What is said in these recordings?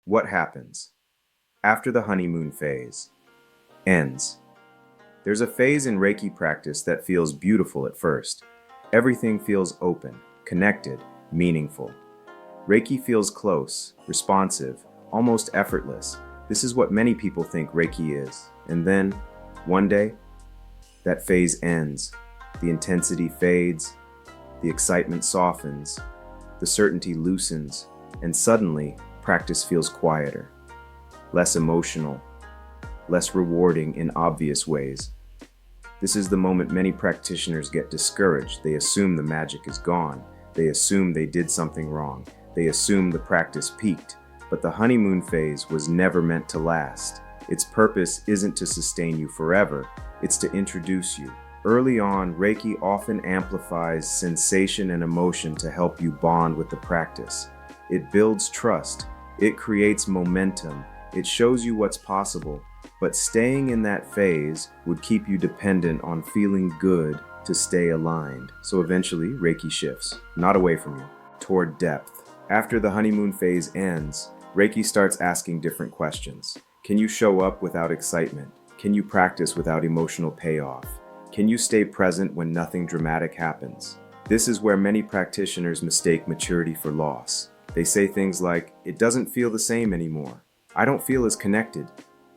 What happens after the honeymoon phase ends? There's a phase in Reiki practice that feels beautiful at first. Everything feels open, connected, meaningful. Reiki feels close, responsive, almost effortless. This is what many people think Reiki is. And then, one day, that phase ends. The intensity fades, the excitement softens, the certainty loosens, and suddenly, practice feels quieter, less emotional, less rewarding in obvious ways. This is the moment many practitioners get discouraged. They assume the magic is gone. They assume they did something wrong. They assume the practice peaked. But the honeymoon phase was never meant to last. Its purpose isn't to sustain you forever, it's to introduce you. Early on, Reiki often amplifies sensation and emotion to help you bond with the practice. It builds trust, it creates momentum, it shows you what's possible, but staying in that phase would keep you dependent on feeling good to stay aligned. So eventually, Reiki shifts, not away from you, toward depth. After the honeymoon phase ends, Reiki starts asking different questions. Can you show up without excitement? Can you practice without emotional payoff? Can you stay present when nothing dramatic happens? This is where many practitioners mistake maturity for loss. They say things like, it doesn't feel the same anymore. I don't feel as connected.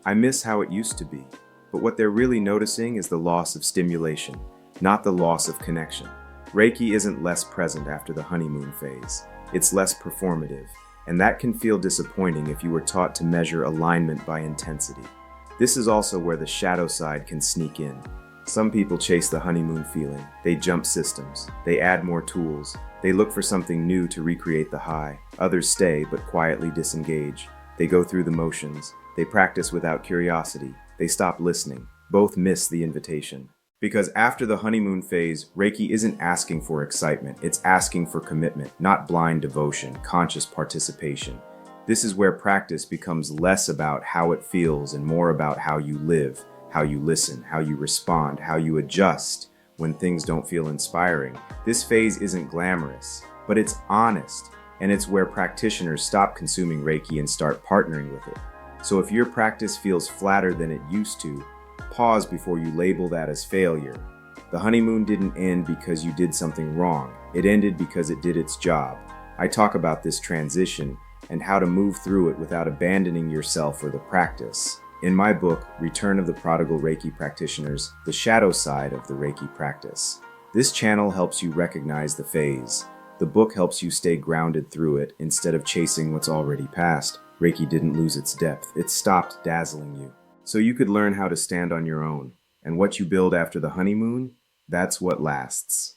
I miss how it used to be. But what they're really noticing is the loss of stimulation, not the loss of connection. Reiki isn't less present after the honeymoon phase. It's less performative, and that can feel disappointing if you were taught to measure alignment by intensity. This is also where the shadow side can sneak in. Some people chase the honeymoon feeling. They jump systems. They add more tools. They look for something new to recreate the high. Others stay, but quietly disengage. They go through the motions. They practice without curiosity. They stop listening. Both miss the invitation. Because after the honeymoon phase, Reiki isn't asking for excitement. It's asking for commitment, not blind devotion, conscious participation. This is where practice becomes less about how it feels and more about how you live, how you listen, how you respond, how you adjust when things don't feel inspiring. This phase isn't glamorous, but it's honest, and it's where practitioners stop consuming Reiki and start partnering with it. So if your practice feels flatter than it used to, pause before you label that as failure. The honeymoon didn't end because you did something wrong. It ended because it did its job. I talk about this transition and how to move through it without abandoning yourself or the practice in my book, Return of the Prodigal Reiki Practitioners, The Shadow Side of the Reiki Practice. This channel helps you recognize the phase. The book helps you stay grounded through it instead of chasing what's already past. Reiki didn't lose its depth. It stopped dazzling you. So you could learn how to stand on your own. And what you build after the honeymoon, that's what lasts.